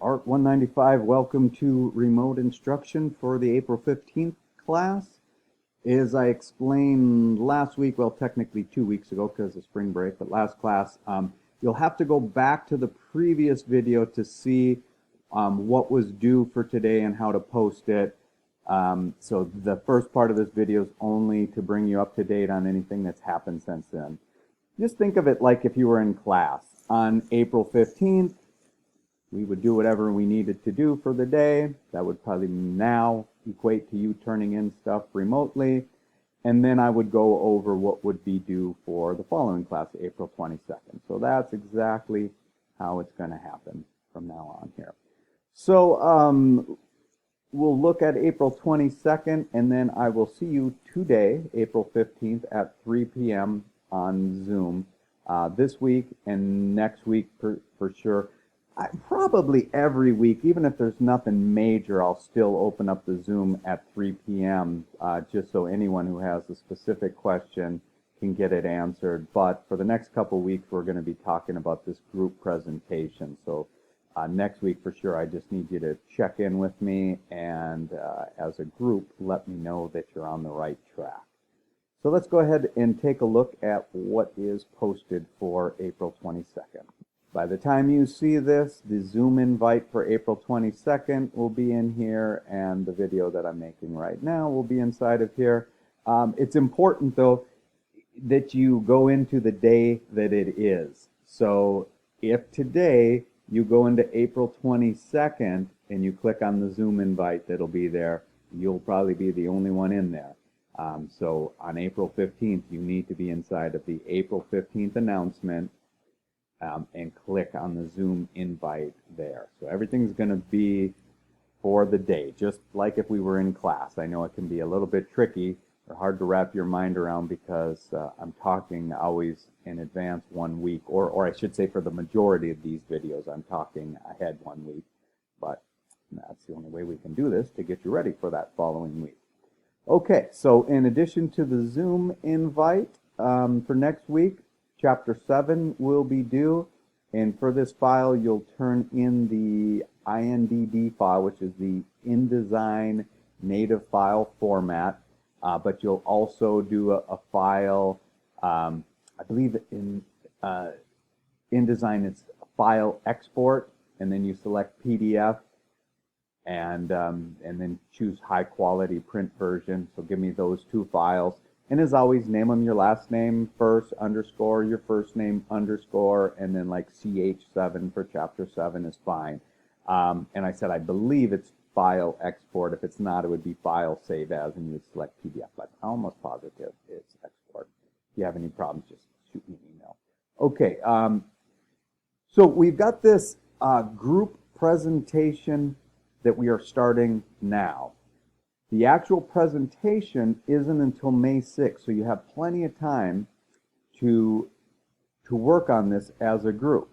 ART195, welcome to remote instruction for the April 15th class. As I explained last week, well, technically 2 weeks ago because of spring break, but last class, you'll have to go back to the previous video to see what was due for today and how to post it. So the first part of this video is only to bring you up to date on anything that's happened since then. Just think of it like if you were in class. On April 15th, we would do whatever we needed to do for the day. That would probably now equate to you turning in stuff remotely. And then I would go over what would be due for the following class, April 22nd. So that's exactly how it's going to happen from now on here. So we'll look at April 22nd, and then I will see you today, April 15th at 3 p.m. on Zoom this week and next week for sure. Probably every week, even if there's nothing major, I'll still open up the Zoom at 3 p.m. Just so anyone who has a specific question can get it answered. But for the next couple of weeks, we're going to be talking about this group presentation. So next week, for sure, I just need you to check in with me and as a group, let me know that you're on the right track. So let's go ahead and take a look at what is posted for April 22nd. By the time you see this, the Zoom invite for April 22nd will be in here, and the video that I'm making right now will be inside of here. It's important, though, that you go into the day that it is. So if today you go into April 22nd and you click on the Zoom invite that'll be there, you'll probably be the only one in there. So on April 15th, you need to be inside of the April 15th announcement and click on the Zoom invite there. So everything's going to be for the day, just like if we were in class. I know it can be a little bit tricky or hard to wrap your mind around because I'm talking always in advance 1 week, or I should say for the majority of these videos, I'm talking ahead 1 week. But that's the only way we can do this to get you ready for that following week. Okay, so in addition to the Zoom invite for next week, Chapter 7 will be due, and for this file, you'll turn in the INDB file, which is the InDesign native file format, but you'll also do a file, I believe in InDesign it's file export, and then you select PDF, and then choose high quality print version. So give me those two files. And as always, name them your last name first, underscore, your first name, underscore, and then like CH7 for chapter 7 is fine. And I said, I believe it's file export. If it's not, it would be file save as, and you would select PDF. But I'm almost positive it's export. If you have any problems, just shoot me an email. Okay, so we've got this group presentation that we are starting now. The actual presentation isn't until May 6th, so you have plenty of time to work on this as a group.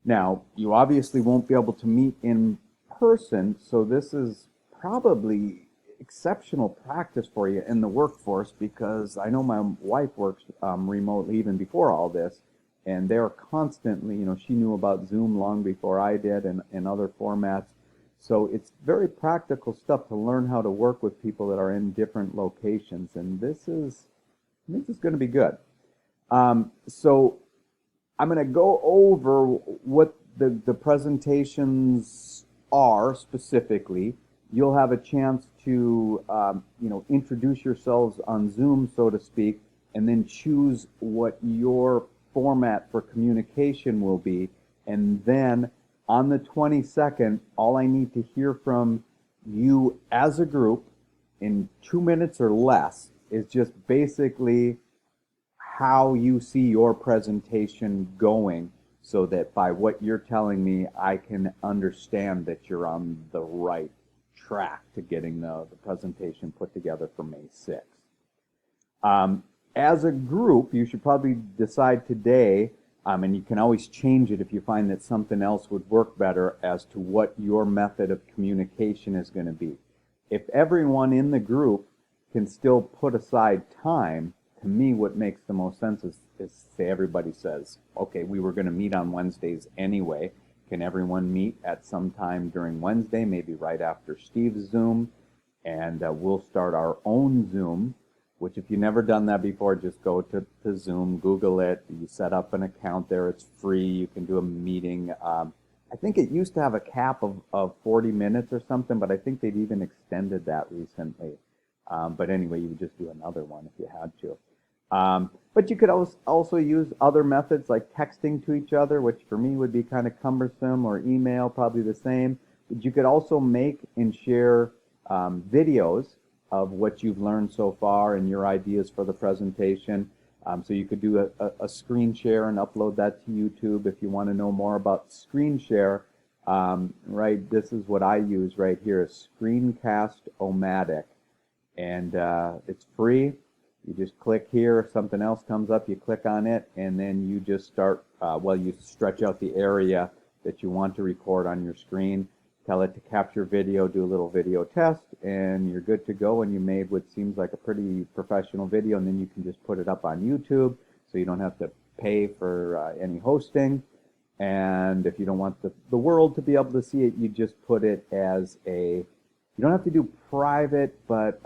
Now, you obviously won't be able to meet in person, so this is probably exceptional practice for you in the workforce, because I know my wife works remotely even before all this, and they're constantly, she knew about Zoom long before I did and other formats. So it's very practical stuff to learn how to work with people that are in different locations, and this is going to be good. So I'm going to go over what the presentations are specifically. You'll have a chance to introduce yourselves on Zoom, so to speak, and then choose what your format for communication will be, and then on the 22nd, all I need to hear from you as a group in 2 minutes or less is just basically how you see your presentation going, so that by what you're telling me, I can understand that you're on the right track to getting the presentation put together for May 6th. As a group, you should probably decide today, and you can always change it if you find that something else would work better, as to what your method of communication is going to be. If everyone in the group can still put aside time, to me what makes the most sense is say everybody says, okay, we were going to meet on Wednesdays anyway, can everyone meet at some time during Wednesday, maybe right after Steve's Zoom, and we'll start our own Zoom, which if you've never done that before, just go to Zoom, Google it, you set up an account there, it's free, you can do a meeting. I think it used to have a cap of 40 minutes or something, but I think they've even extended that recently. But anyway, you would just do another one if you had to. But you could also use other methods like texting to each other, which for me would be kind of cumbersome, or email, probably the same. But you could also make and share videos of what you've learned so far and your ideas for the presentation. So you could do a screen share and upload that to YouTube if you want to know more about screen share. Right, this is what I use right here, a Screencast-O-Matic. And it's free. You just click here, something else comes up, you click on it, and then you just start, you stretch out the area that you want to record on your screen, tell it to capture video, do a little video test, and you're good to go, and you made what seems like a pretty professional video, and then you can just put it up on YouTube, so you don't have to pay for any hosting. And if you don't want the world to be able to see it, you just put it as you don't have to do private, but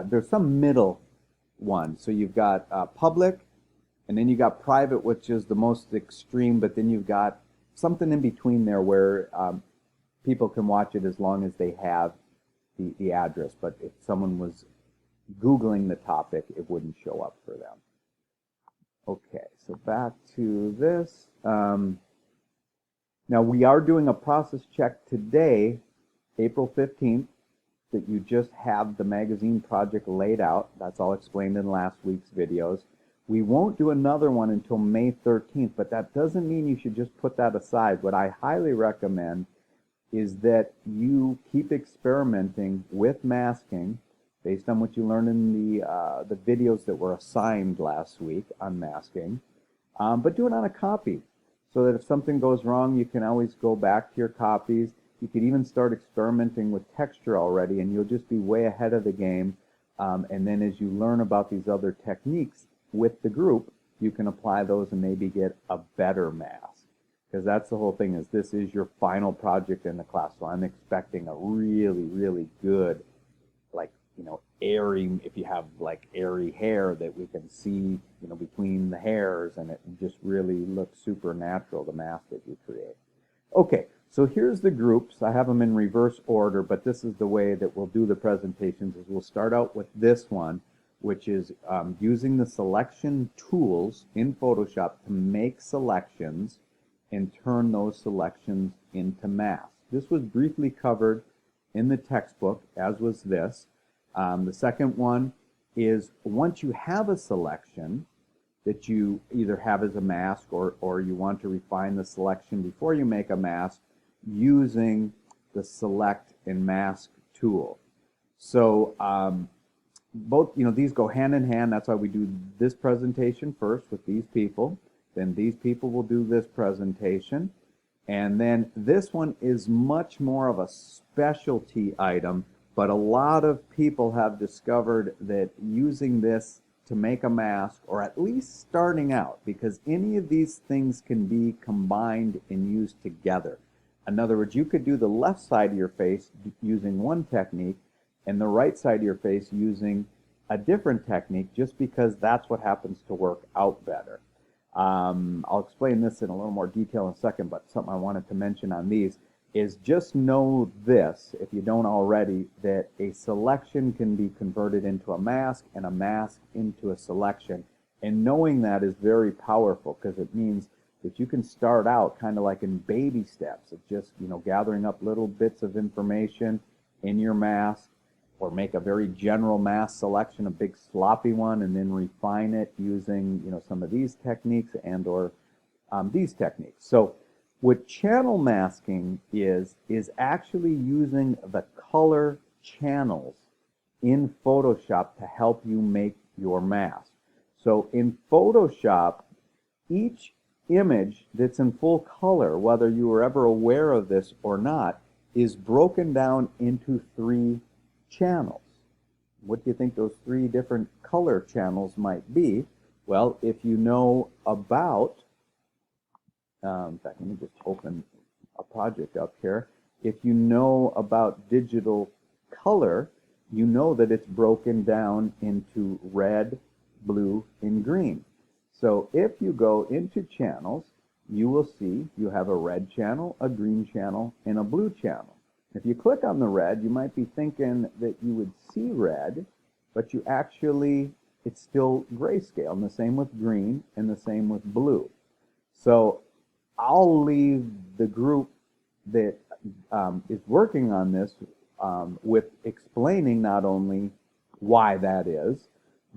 there's some middle one. So you've got public, and then you got private, which is the most extreme, but then you've got something in between there where people can watch it as long as they have the address. But if someone was Googling the topic, it wouldn't show up for them. Okay, so back to this. Now we are doing a process check today, April 15th, that you just have the magazine project laid out. That's all explained in last week's videos. We won't do another one until May 13th, but that doesn't mean you should just put that aside. What I highly recommend is that you keep experimenting with masking based on what you learned in the videos that were assigned last week on masking, but do it on a copy so that if something goes wrong, you can always go back to your copies. You could even start experimenting with texture already, and you'll just be way ahead of the game. And then as you learn about these other techniques with the group, you can apply those and maybe get a better mask. Because that's the whole thing, is this is your final project in the class. So I'm expecting a really, really good, like, airy, if you have like airy hair that we can see, between the hairs, and it just really looks super natural, the mask that you create. Okay. So here's the groups. I have them in reverse order, but this is the way that we'll do the presentations. Is we'll start out with this one, which is using the selection tools in Photoshop to make selections and turn those selections into masks. This was briefly covered in the textbook, as was this. The second one is once you have a selection that you either have as a mask or you want to refine the selection before you make a mask, using the select and mask tool. So both, these go hand in hand. That's why we do this presentation first with these people. Then these people will do this presentation. And then this one is much more of a specialty item, but a lot of people have discovered that using this to make a mask, or at least starting out, because any of these things can be combined and used together. In other words, you could do the left side of your face using one technique and the right side of your face using a different technique, just because that's what happens to work out better. I'll explain this in a little more detail in a second, but something I wanted to mention on these is just know this, if you don't already, that a selection can be converted into a mask and a mask into a selection. And knowing that is very powerful, because it means that you can start out kind of like in baby steps of just, gathering up little bits of information in your mask, or make a very general mask selection, a big sloppy one, and then refine it using, some of these techniques and or these techniques. So what channel masking is actually using the color channels in Photoshop to help you make your mask. So in Photoshop, each image that's in full color, whether you were ever aware of this or not, is broken down into 3 channels. What do you think those 3 different color channels might be? Well, if you know about, in fact, let me just open project up here. If you know about digital color, you know that it's broken down into red, blue, and green. So if you go into channels, you will see you have a red channel, a green channel, and a blue channel. If you click on the red, you might be thinking that you would see red, but you actually, it's still grayscale, and the same with green, and the same with blue. So I'll leave the group that is working on this with explaining not only why that is,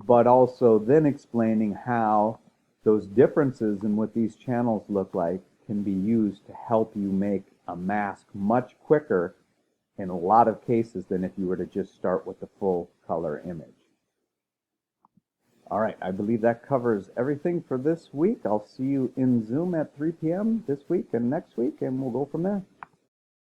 but also then explaining how those differences in what these channels look like can be used to help you make a mask much quicker in a lot of cases than if you were to just start with the full color image. All right, I believe that covers everything for this week. I'll see you in Zoom at 3 p.m. this week and next week, and we'll go from there.